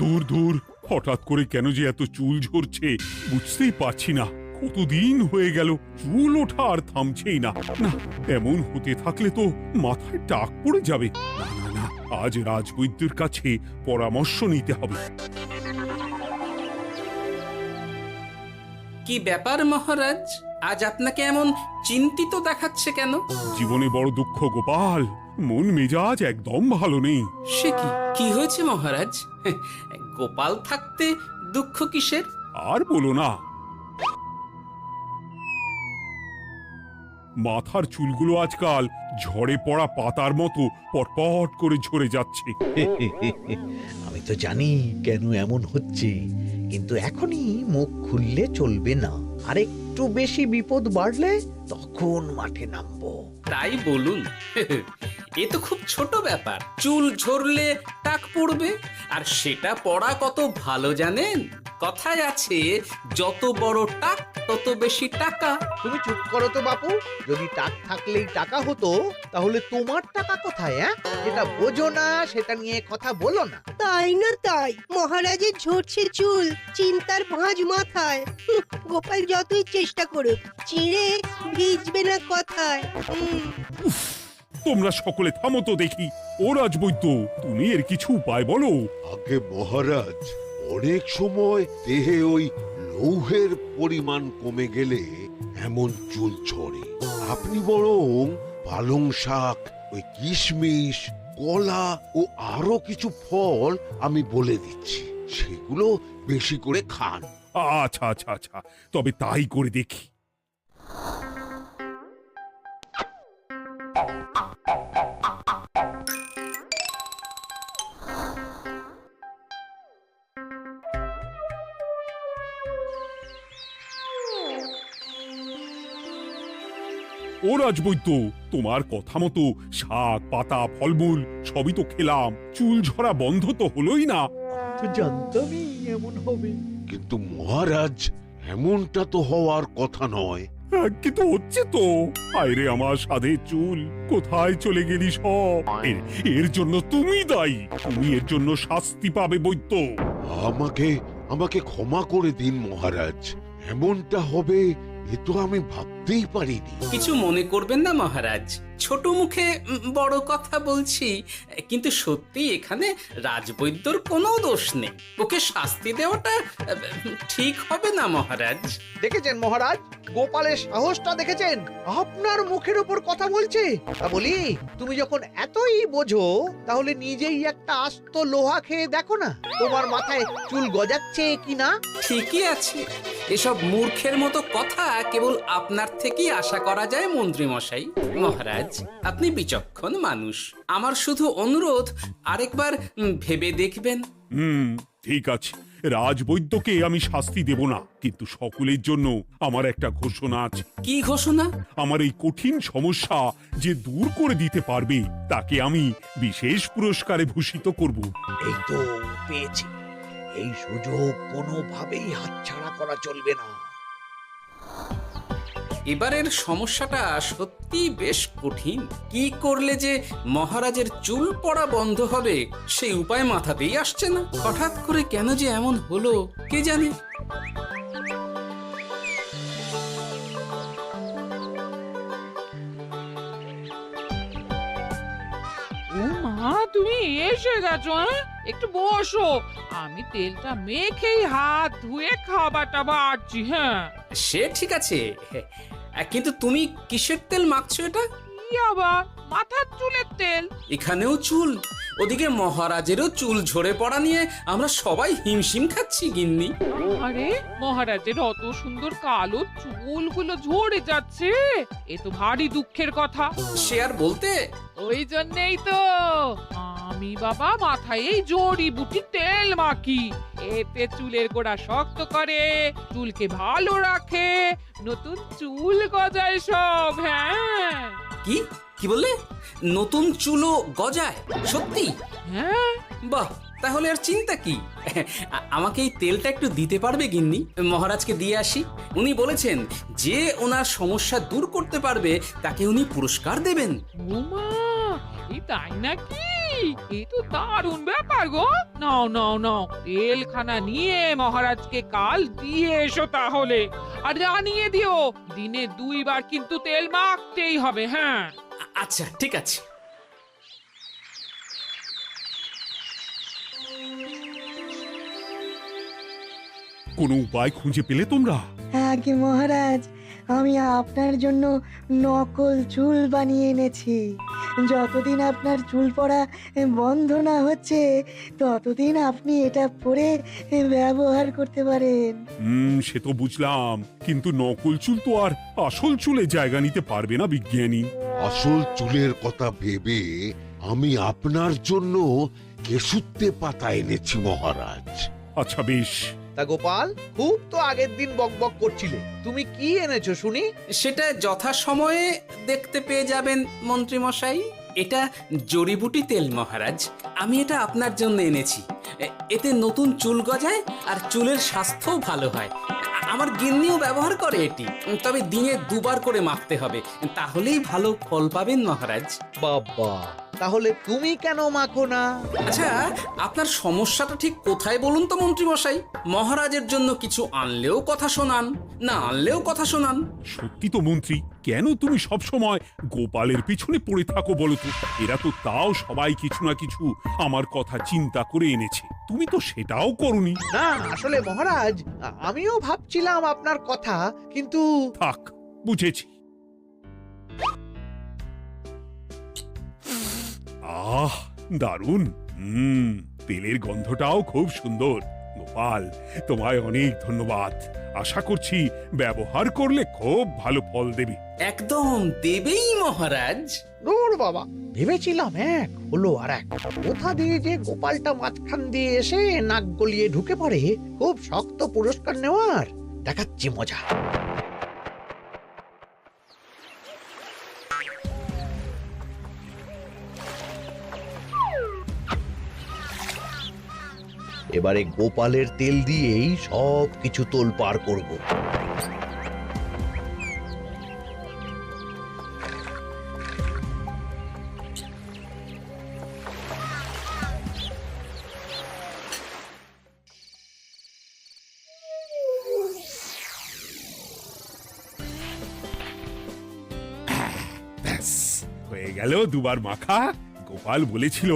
দূর দূর, হঠাৎ করে কেন যে এত চুল ঝরছে বুঝতেই পারছি না। কতদিন হয়ে গেল চুল ওঠা আর থামছেই না। না, এমন হতে থাকলে তো মাথায় টাক পড়ে যাবে। না না না, আজ রাজবৈদ্যের কাছে পরামর্শ নিতে হবে। কি ব্যাপার মহারাজ, আজ আপনাকে এমন চিন্তিত দেখাচ্ছে কেন? জীবনে বড় দুঃখ গোপাল, মন মেজাজ একদম ভালো নেই। সে কি কি হয়েছে মহারাজ? গোপাল থাকতে দুঃখ কিসের? আর বলো না, মাথার চুলগুলো আজকাল ঝড়ে পড়া পাতার মতো পটপট করে ঝরে যাচ্ছে। আমি তো জানি কেন এমন হচ্ছে, কিন্তু এখনই মুখ খুললে চলবে না। আর একটু বেশি বিপদ বাড়লে তখন মাঠে নামবো। তাই বলুন। এ তো খুব ছোট ব্যাপার। চুল ঝরলে টাক পড়বে, আর সেটা পড়া কত ভালো জানেন? কথায় আছে, যত বড় টাক তত বেশি টাকা। তুমি চুপ করো তো বাপু। যদি টাক থাকলেই টাকা হতো, তাহলে তোমার টাকা কোথায়? যেটা বোঝো না সেটা নিয়ে কথা বলো না। তাই না তাই, মহারাজের ঝরছে চুল, চিন্তার ভাঁজ মাথায়। গোপাল যতই চেষ্টা করুক, চিড়ে ভিজবে না কথায়। তোমরা সকলে থামো তো দেখি। ও রাজবৈদ্য, তুমি এর কিছু উপায় বলো। আগে মহারাজ, অনেক সময় দেহে ওই লৌহের পরিমাণ কমে গেলে এমন চুল ঝরে। আপনি বরং পালং শাক, ওই কিশমিশ, কলা ও আরো কিছু ফল আমি বলে দিচ্ছি, সেগুলো বেশি করে খান। আচ্ছা আচ্ছা আচ্ছা, তবে তাই করে দেখি। ও রাজবৈদ্য, তোমার কথা মতো শাক পাতা ফলমূল সবই তো খেলাম, চুল ঝরা বন্ধ তো হলোই না। তো জানতামই এমন হবে। কিন্তু মহারাজ, এমনটা তো হওয়ার কথা নয়। কিন্তু হচ্ছে তো। আরে আমার সাধে চুল, কোথায় চলে গেলি সব? এর জন্য তুমি দায়ী। তুমি এর জন্য শাস্তি পাবে বৈদ্য। আমাকে আমাকে ক্ষমা করে দিন মহারাজ, এমনটা হবে এ তো আমি ভাবতেই পারিনি। কিছু মনে করবেন না মহারাজ, ছোট মুখে বড় কথা বলছি। কিন্তু সত্যি এখানে রাজবৈদ্যর কোনো দোষ নেই। ওকে শাস্তি দেওয়াটা ঠিক হবে না মহারাজ। দেখেছেন মহারাজ, গোপালের সাহসটা দেখেছেন? আপনার মুখের উপর কথা বলছে। তা বলি, তুমি যখন এতই বোঝো, তাহলে নিজেই একটা আস্ত লোহা খেয়ে দেখো না, তোমার মাথায় চুল গজাচ্ছে কিনা। ঠিকই আছে, এসব মূর্খের মতো কথা কেবল আপনার থেকেই আশা করা যায় মন্ত্রী মশাই। মহারাজ, আপনি বিচক্ষণ মানুষ। আমার শুধু অনুরোধ, আরেকবার ভেবে দেখবেন। ঠিক আছে, রাজবৈদ্যকে আমি শাস্তি দেব না, কিন্তু সকলের জন্য আমার একটা ঘোষণা আছে। কি ঘোষণা? আমার এই কঠিন সমস্যা যে দূর করে দিতে পারবে, তাকে আমি বিশেষ পুরস্কারে ভূষিত করব। এই তো পেয়েছি। এই সুযোগ কোনোভাবেই হাতছাড়া করা চলবে না। এবারের সমস্যাটা সত্যি বেশ কঠিন। কি করলে যে মহারাজের চুল পড়া বন্ধ হবে সেই উপায় মাথাতেই আসছে না। হঠাৎ করে কেন যে এমন হলো কে জানে। ও মা, তুমি এসে গেছো? একটু বসো, আমি তেলটা মেখেই হাত ধুয়ে খাবারটা বাড়ছি। হ্যাঁ, সে ঠিক আছে, কিন্তু তুমি কিসের তেল মাখছো এটা? কি আবার মাথার চুলের তেল? এখানেও চুল, ওদিকে মহারাজেরও চুল ঝরে পড়া নিয়ে আমরা সবাই হিমশিম খাচ্ছি গিন্নি। আরে, মহারাজের অত সুন্দর কালো চুলগুলো ঝরে যাচ্ছে, এ তো ভারী দুঃখের কথা। সে আর বলতে। ওই জন্যই তো আমি বাবা মাথায় এই জড়িবুটি তেল মাখি। এতে চুলের গোড়া শক্ত করে, চুলকে ভালো রাখে, নতুন চুল গজায় সব। হ্যাঁ। কি কি বললে? নতুন চুলও গজায়? সত্যি? হ্যাঁ, বাহ, তাহলে আর চিন্তা কি? আমাকে এই তেলটা একটু দিতে পারবে গিন্নি? মহারাজকে দিয়ে আসি। উনি বলেছেন যে ওনার সমস্যা দূর করতে পারবে তাকে উনি পুরস্কার দেবেন। ওমা, এই তাই নাকি? এই তো দারুণ ব্যাপার গো। নাও নাও নাও, তেলখানা নিয়ে মহারাজকে কাল দিয়ে এসো তাহলে। আর জানিয়ে দিও, দিনে 2 বার কিন্তু তেল মাখতেই হবে। হ্যাঁ, আচ্ছা, ঠিক আছে। কোনো উপায় খুঁজে পেলে তোমরা? আগে মহারাজ, আমি আপনার জন্য নকল চুল বানিয়ে এনেছি। যতদিন আপনার চুল পড়া বন্ধ না হচ্ছে ততদিন আপনি এটা পরে ব্যবহার করতে পারেন। সে তো বুঝলাম, কিন্তু নকল চুল তো আর আসল চুলে জায়গা নিতে পারবে না বিজ্ঞানী। আসল চুলের কথা ভেবে আমি আপনার জন্য কেশুত্তে পাতা এনেছি মহারাজ। আচ্ছা বেশ। তা গোপাল, খুব তো আগের দিন বকবক করছিলে, তুমি কি এনেছো শুনি? সেটা যথাসময়ে দেখতে পেয়ে যাবেন মন্ত্রী মশাই। এটা জড়িবুটি তেল মহারাজ। আমি এটা আপনার জন্য এনেছি। এতে নতুন চুল গজায় আর চুলের স্বাস্থ্যও ভালো হয়। আমার গিন্নিও ব্যবহার করে এটি, তবে দিনে 2 বার করে মাখতে হবে, তাহলেই ভালো ফল পাবেন মহারাজ। বাবা, তাহলে তুমি কেন মাখো না? আচ্ছা, আপনার সমস্যাটা ঠিক কোথায় বলুন তো মন্ত্রী মশাই? মহারাজের জন্য কিছু আনলেও কথা শোনান, না আনলেও কথা শোনান। সত্যি তো মন্ত্রী, কেন তুমি সব সময় গোপালের পিছনে পড়ে থাকো বলো তো? এরা তো তাও সবাই কিছু না কিছু আমার কথা চিন্তা করে এনেছে, তুমি তো সেটাও করনি। না, আসলে মহারাজ, আমিও ভাবছিলাম আপনার কথা, কিন্তু থাক, বুঝেছি। আহ, দারুণ। তেলের গন্ধটাও খুব সুন্দর। গোপাল, তোমায় অনেক ধন্যবাদ। আশা করছি ব্যবহার করলে খুব ভালো ফল দেবে। একদম দেবেই মহারাজ। দূর বাবা, ভেবেছিলাম এক, হলো আর এক। কোথা দিয়ে যে গোপালটা মাঝখান দিয়ে এসে নাক গলিয়ে ঢুকে পড়ে, খুব শক্ত পুরস্কার নেওয়ার। দেখাচ্ছি মজা। এবারে গোপালের তেল দিয়েই সব কিছু তোলপাড় করব। ব্যাস, হয়ে গেল 2 বার মাখা। গোপাল বলেছিল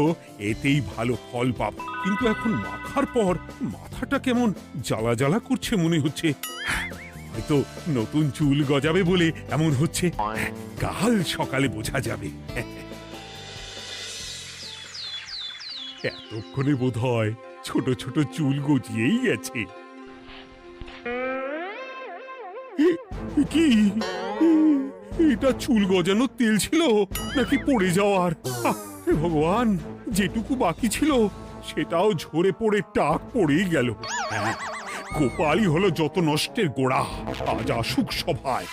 এতেই ভালো ফল পাব, কিন্তু এখন মাখার পর মাথাটা কেমন জ্বালা জ্বালা করছে মনে হচ্ছে। হয়তো নতুন চুল গজাবে বলে এমন হচ্ছে। কাল সকালে বোঝা যাবে। এতক্ষণে বোধহয় ছোট ছোট চুল গজিয়েই গেছে। কি এটা চুল গজানোর তেল ছিল নাকি পড়ে যাওয়ার? হে ভগবান, যেটুকু বাকি ছিল সেটাও ঝরে পড়ে টাক পড়েই গেল। হ্যাঁ, গোপালই হলো যত নষ্টের গোড়া। আজ আসুক সভায়।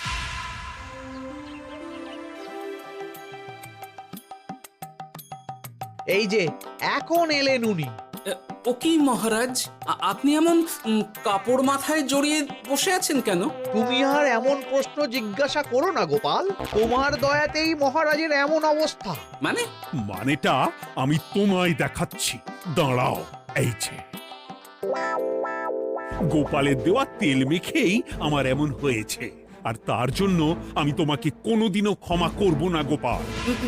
এই যে এখন এলেন উনি। ও কি মহারাজ, আপনি এমন কাপড় মাথায় জড়িয়ে বসে আছেন কেন? তুমি আর এমন প্রশ্ন জিজ্ঞাসা করো না গোপাল, তোমার দয়াতেই মহারাজের এমন অবস্থা। মানে? মানেটা আমি তোমায় দেখাচ্ছি, দাঁড়াও। এই যে গোপালের দেওয়া তেল মেখেই আমার এমন হয়েছে, আর তার জন্য আমি তোমাকে কোনোদিনও ক্ষমা করব না গোপাল।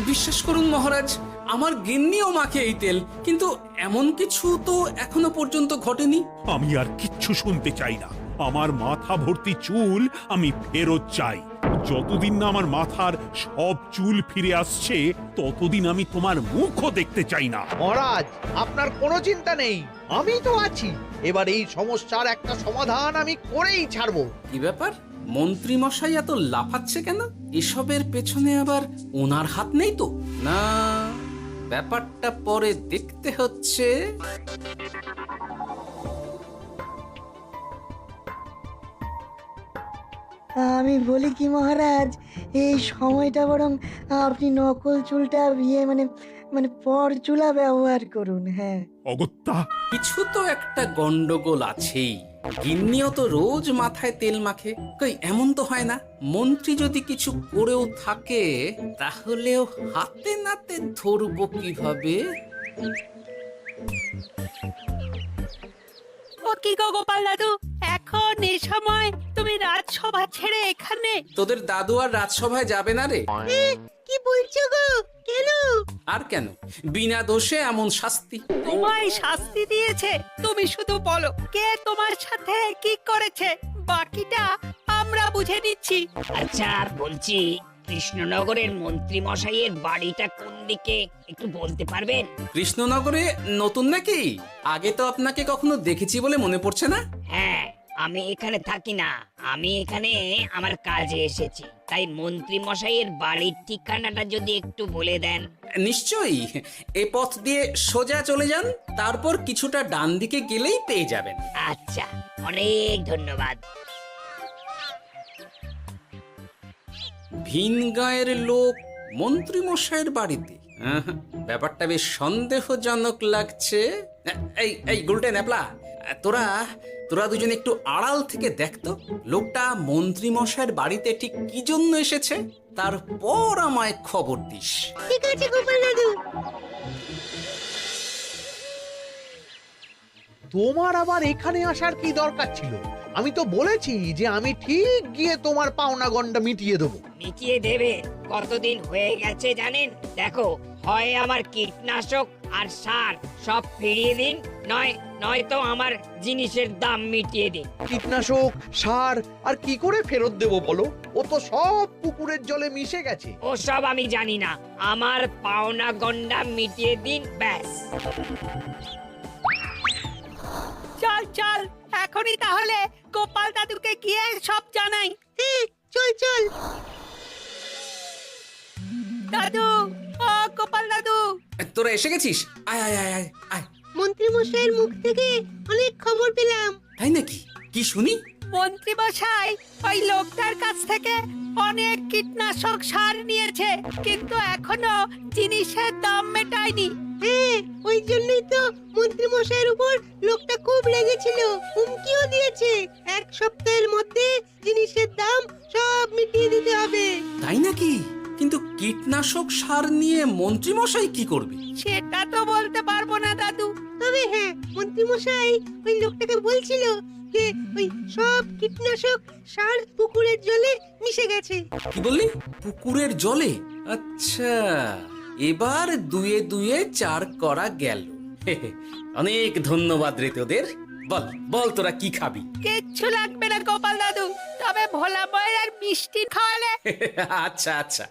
বিশ্বাস করুন মহারাজ, আমার গিন্নিও মাখে এই তেল, কিন্তু এমন কিছু তো এখনো পর্যন্ত ঘটেনি। আমি আর কিচ্ছু শুনতে চাই না। আমার মাথা ভর্তি চুল আমি ফেরত চাই। যতদিন না আমার মাথার সব চুল ফিরে আসছে ততদিন আমি তোমার মুখও দেখতে চাই না। মহারাজ, আপনার কোনো চিন্তা নেই, আমি তো আছি। এবার এই সমস্যার একটা সমাধান আমি করেই ছাড়বো। কি ব্যাপার, মন্ত্রী মশাই এত লাফাচ্ছে কেন? এসবের পেছনে আবার ওনার হাত নেই তো? না, ব্যাপারটা পরে দেখতে হচ্ছে। আমি বলি কি মহারাজ, এই সময়টা বরং আপনি নকল চুলটা মানে মানে পর চুলা ব্যবহার করুন। হ্যাঁ, অগত্যা, কিছু তো একটা গন্ডগোল আছেই। গিন্নিও তো রোজ মাথায় তেল মাখে, কই এমন তো হয় না। মন্ত্রী যদি কিছু করেও থাকে তাহলেও হাতে নাতে ধরবো কিভাবে? ও কি গো গোপাল দাদু, এখন এই সময় তুমি রাজসভা ছেড়ে এখানে? তোদের দাদু আর রাজসভায় যাবে না রে? কি বলছো গো? কেন? আর কেন, বিনা দোষে এমন শাস্তি। তোমায় শাস্তি দিয়েছে, তুমি শুধু বলো কে তোমার সাথে কি করেছে, বাকিটা আমরা বুঝে নিচ্ছি। আচ্ছা বলছি, কৃষ্ণনগরের মন্ত্রী মশাইয়ের বাড়িটা কোন দিকে একটু বলতে পারবেন? কৃষ্ণনগরে নতুন নাকি? আগে তো আপনাকে কখনো দেখেছি বলে মনে পড়ছে না। হ্যাঁ, আমি এখানে থাকি না, আমি এখানে আমার কাজে এসেছি, তাই মন্ত্রী মশাইয়ের বাড়ির ঠিকানাটা যদি একটু বলে দেন। নিশ্চয়ই, এ পথ দিয়ে সোজা চলে যান, তারপর কিছুটা ডান দিকে গেলেই পেয়ে যাবেন। আচ্ছা, অনেক ধন্যবাদ। ভিন গাঁয়ের লোক মন্ত্রী মশাইয়ের বাড়িতে, ব্যাপারটা বেশ সন্দেহজনক লাগছে। এই এই গুলটে ন্যাপলা, তোরা তোরা দুজন একটু আড়াল থেকে দেখতো লোকটা মন্ত্রী মশাইয়ের বাড়িতে ঠিক কি জন্য এসেছে, তারপর আমায় খবর দিস। ঠিক আছে গোপাল দাদু। তোমার আবার এখানে আসার কি দরকার ছিল? আমি তো বলেছি যে আমি ঠিক গিয়ে তোমার পাওনা গন্ডা মিটিয়ে দেবো। মিটিয়ে দেবে? কতদিন হয়ে গেছে জানেন? দেখো, হয় আমার কীটনাশক আর সার সব ফিরিয়ে দিন, নয়তো আমার জিনিসের দাম মিটিয়ে দিন। কীটনাশক, সার আর কি করে ফেরত দেবো বলো? ও তো সব পুকুরের জলে মিশে গেছে। ওসব আমি জানি না, আমার পাওনা গন্ডা মিটিয়ে দিন, ব্যাস। চল চল, এখনই তাহলে গোপাল দাদুকে গিয়ে সব জানাই। চল চল। দাদু, ও গোপাল দাদু। তোরা এসে গেছিস? আয় আয় আয় আয় আয়। মন্ত্রী মশাইয়ের মুখ থেকে অনেক খবর পেলাম। তাই নাকি? কি শুনি? মন্ত্রী মশাই ওই লোকটার কাছ থেকে অনেক কীটনাশক সার নিয়েছে, কিন্তু এখনো জিনিসের দাম মেটায়নি। হ্যাঁ, ওই জন্যই তো মন্ত্রী মশাইয়ের উপর লোকটা খুব রেগেছিল, হুমকিও দিয়েছে 1 সপ্তাহের মধ্যে জিনিসের দাম সব মিটিয়ে দিতে হবে। তাই নাকি? কিন্তু কীটনাশক সার নিয়ে মন্ত্রী মশাই কি করবে? সেটা তো বলতে পারবো না দাদু। তবে হ্যাঁ, মন্ত্রী মশাই ওই লোকটাকে বলছিল যে ওই সব কীটনাশক সার পুকুরের জলে মিশে গেছে। কি বললি? পুকুরের জলে? আচ্ছা, এবার দুয়ে দুয়ে 4 করা গেল। অনেক ধন্যবাদ রে তোদের। বল বল, তোরা কি খাবি? কিচ্ছু লাগবে না গোপাল দাদু, তবে ভোলা বয়ের আর মিষ্টি খাওয়ালে। আচ্ছা আচ্ছা।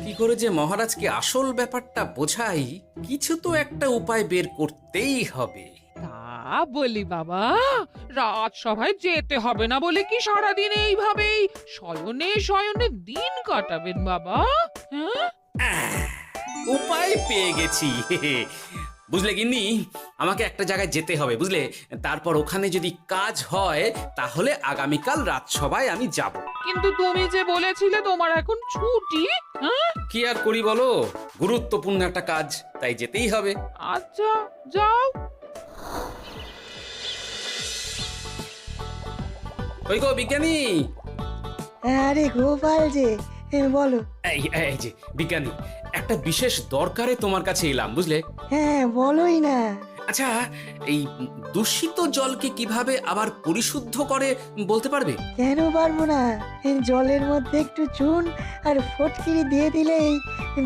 কি করে যে মহারাজকে আসল ব্যাপারটা বোঝাই, কিছু তো একটা উপায় বের করতেই হবে। তা বলি বাবা, রাজসভায় যেতে হবে না বলে কি সারাদিন এইভাবেই শয়নে শয়নে দিন কাটাবেন বাবা? হ্যাঁ, উপায় পেয়ে গেছি। বুঝলে গিন্নি, আমাকে একটা জায়গায় যেতে হবে, বুঝলে? তারপর ওখানে যদি কাজ হয় তাহলে আগামীকাল রাজসভায় আমি যাব। কিন্তু তুমি যে বলেছিলে তোমার এখন ছুটি। হ্যাঁ, কি আর করি বলো, গুরুত্বপূর্ণ একটা কাজ, তাই যেতেই হবে। আচ্ছা যাও। ওই গো বিজ্ঞানী, আরে গোপাল যে, বলো। এই যে বিজ্ঞানী, একটা বিশেষ দরকারে তোমার কাছে এলাম, বুঝলে? হ্যাঁ, বলোই না। আচ্ছা, এই দূষিত জলকে কিভাবে আবার পরিশুদ্ধ করে বলতে পারবে? কেন পারবো না? জলের মধ্যে একটু চুন আর ফটকিরি দিয়ে দিলেই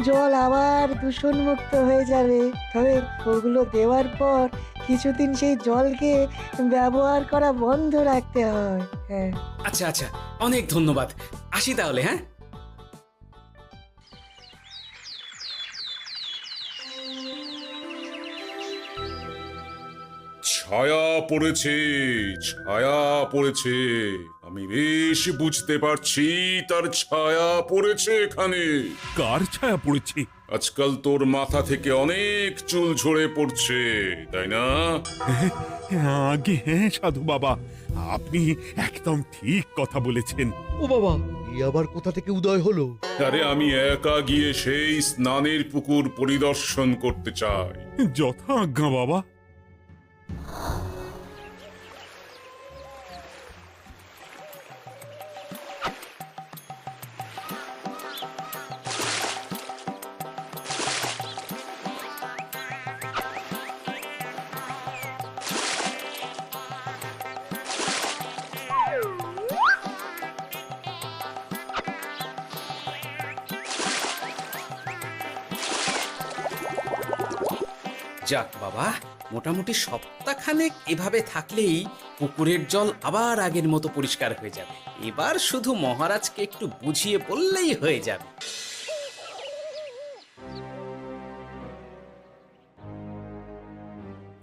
জল আবার দূষণমুক্ত হয়ে যাবে। তবে ওগুলো দেওয়ার পর কিছুদিন সেই জলকে ব্যবহার করা বন্ধ রাখতে হয়। হ্যাঁ। আচ্ছা আচ্ছা, অনেক ধন্যবাদ, আসি তাহলে। হ্যাঁ, ছায়া পড়েছে, ছায়া পড়েছে, আমি বেশ বুঝতে পারছি তার ছায়া পড়েছে এখানে। কার ছায়া পড়েছে? আজকাল তোর মাথা থেকে অনেক চুল ঝরে পড়ছে, তাই না? আগে হ্যাঁ সাধু বাবা, আপনি একদম ঠিক কথা বলেছেন। ও বাবা, এই আবার কোথা থেকে উদয় হলো? আরে আমি একা গিয়ে সেই স্নানের পুকুর পরিদর্শন করতে চাই। যথা আজ্ঞা বাবা। যাক বাবা, মোটামুটি সপ্তাহখানেক এভাবে থাকলেই পুকুরের জল আবার আগের মতো পরিষ্কার হয়ে যাবে। এবার শুধু মহারাজকে একটু বুঝিয়ে বললেই হয়ে যাবে।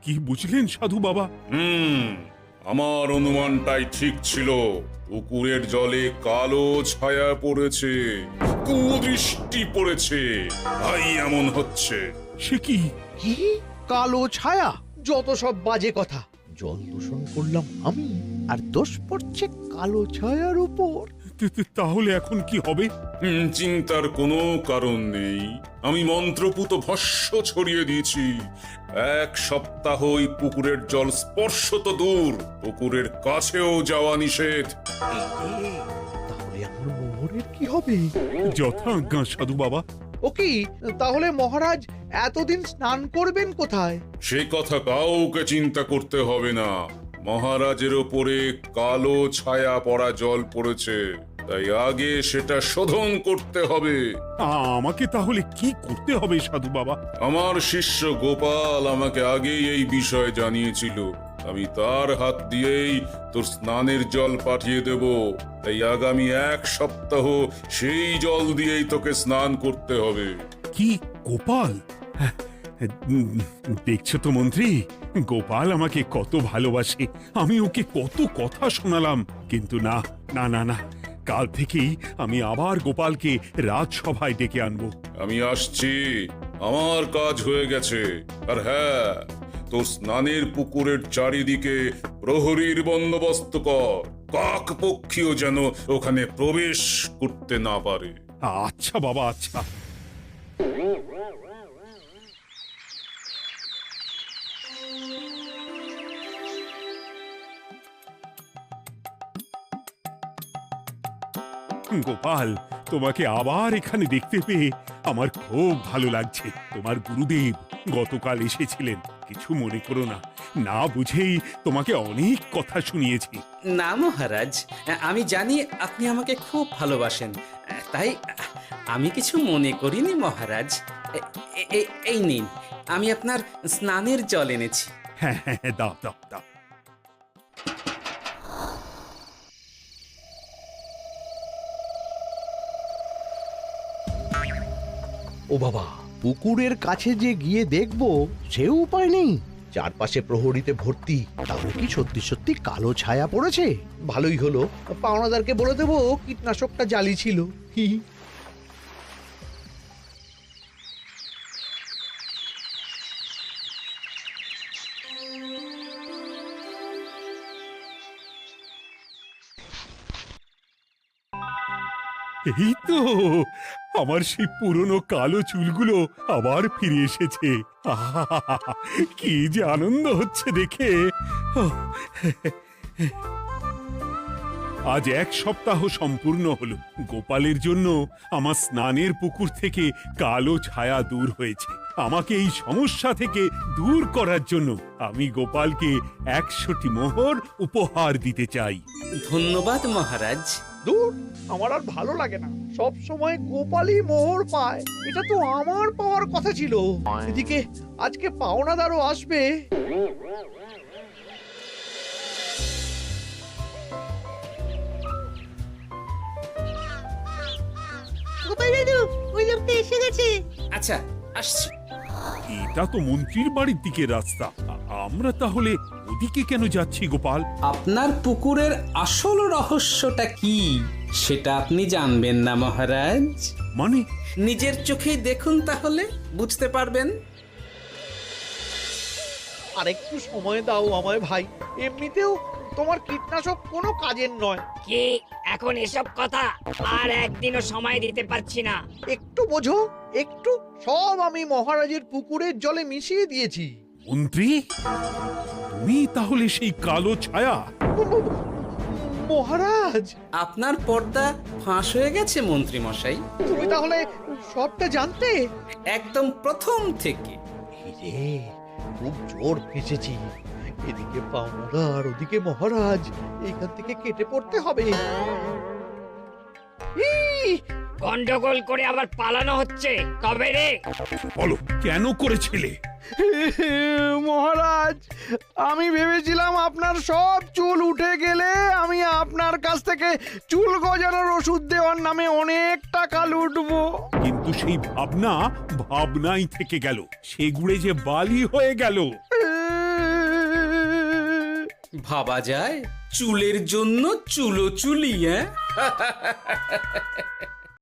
কি বুঝলেন সাধু বাবা? আমার অনুমানটাই ঠিক ছিল। পুকুরের জলে কালো ছায়া পড়েছে, কুদৃষ্টি পড়েছে, তাই এমন হচ্ছে। সে কি? কি কালো ছায়া? যত সব বাজে কথা। জল দূষণ করলাম আমি, আর দোষ পড়ছে কালো ছায়ার উপর। তাহলে এখন কি হবে? চিন্তার কোনো কারণ নেই। আমি মন্ত্রপুত ভস্য ছড়িয়ে দিয়েছি। 1 সপ্তাহ ওই পুকুরের জল স্পর্শ তো দূর, পুকুরের কাছেও যাওয়া নিষেধ। তাহলে আমার মোহরের কি হবে? যথা আজ্ঞা সাধু বাবা। ও কি, তাহলে মহারাজ এতদিন স্নান করবেন কোথায়? সে কথা কাউকে চিন্তা করতে হবে না। মহারাজের ওপরে কালো ছায়া পড়া জল পড়েছে, তাই আগে সেটা শোধন করতে হবে। আমাকে তাহলে কি করতে হবে সাধু বাবা? আমার শিষ্য গোপাল আমাকে আগেই এই বিষয় জানিয়েছিল। আমি তার হাত দিয়েই তোর স্নানের জল পাঠিয়ে দেব। তাই আগামী 1 সপ্তাহ সেই জল দিয়েই তোকে স্নান করতে হবে। কি গোপাল? দেখছো তো মন্ত্রী, গোপাল আমাকে কত ভালোবাসে। আমি ওকে কত কথা শোনালাম, কিন্তু না না না না, কাল থেকেই আমি আবার গোপালকে রাজসভায় ডেকে আনবো। আমি আসছি, আমার কাজ হয়ে গেছে। আর হ্যাঁ, তোর স্নানের পুকুরের চারিদিকে প্রহরীর বন্দোবস্ত কর। কাক পক্ষীও যেন ওখানে প্রবেশ করতে না পারে। আচ্ছা বাবা, আচ্ছা। গোপাল, তোমাকে আবার এখানে দেখতে পেয়ে আমার খুব ভালো লাগছে। তোমার গুরুদেব গতকাল এসেছিলেন, কিছু মনে করো না। না বুঝেই তোমাকে অনেক কথা শুনিয়েছি। না মহারাজ, আমি জানি আপনি আমাকে খুব ভালোবাসেন, তাই আমি কিছু মনে করিনি মহারাজ। এই নিন, আমি আপনার স্নানের জল এনেছি। হ্যাঁ হ্যাঁ, দাও দাও দাও। ও বাবা, পুকুরের কাছে যে গিয়ে দেখবো সে উপায় নেই। চারপাশে প্রহরীতে ভর্তি, তাহলে কি সত্যি সত্যি কালো ছায়া পড়েছে? ভালোই হলো, পাওনাদারকে বলে দেবো কীটনাশকটা জালি ছিল। হি হি। এই তো আমার সেই পুরনো কালো চুলগুলো আবার ফিরে এসেছে। আহা, কি যে আনন্দ হচ্ছে দেখে। আজ 1 সপ্তাহ সম্পূর্ণ হলো। গোপালের জন্য আমার স্নানের পুকুর থেকে কালো ছায়া দূর হয়েছে। আমাকে এই সমস্যা থেকে দূর করার জন্য আমি গোপালকে 100টি মোহর উপহার দিতে চাই। ধন্যবাদ মহারাজ। দূর, আমার আর ভালো লাগে না। সব সময় গোপালই মোহর পায়, এটা তো আমার পাওয়ার কথা ছিল। এদিকে আজকে পাওনাদারও আসবে। গোপাল দাদু, ওই লোকটা এসে গেছে। আচ্ছা, আসছি। এটা তো মন্ত্রীর বাড়ির দিকে রাস্তা। আমরা তাহলে ওদিকে কেন যাচ্ছি গোপাল? আপনার পুকুরের আসল রহস্যটা কি সেটা আপনি জানবেন না মহারাজ? মানে? নিজের চোখেই দেখুন, তাহলে বুঝতে পারবেন। আর একটু সময় দাও আমায় ভাই, এমনিতেও তোমার কীটনাশক কোনো কাজের নয়। কি এখন এসব কথা আর একদিনও সময় দিতে পারছি না। একটু বোঝো, একটু। সব আমি মহারাজের পুকুরের জলে মিশিয়ে দিয়েছি। মন্ত্রী, তুমি তাহলে সেই কালো ছায়া? মহারাজ, আপনার পর্দা ফাঁস হয়ে গেছে মন্ত্রী মশাই। তুমি তাহলে সবটা জানতে? একদম প্রথম থেকে। রে, খুব জোর ফেঁসেছি। এদিকে পাওনাদার, ওদিকে মহারাজ, এইখান থেকে কেটে পড়তে হবে। গন্ডগোল করে আবার পালানো হচ্ছে কবে রে? বলো, কেন করেছিলে? মহারাজ, আমি ভেবেছিলাম আপনার সব চুল উঠে গেলে আমি আপনার কাছ থেকে চুল গজানোর ওষুধ দেওয়ার নামে অনেক টাকা লুটবো। কিন্তু সেই ভাবনা ভাবনাই থেকে গেল, সেগুড়ে যে বালি হয়ে গেল। ভাবা যায় চুলের জন্য চুলো চুলি, হ্যাঁ?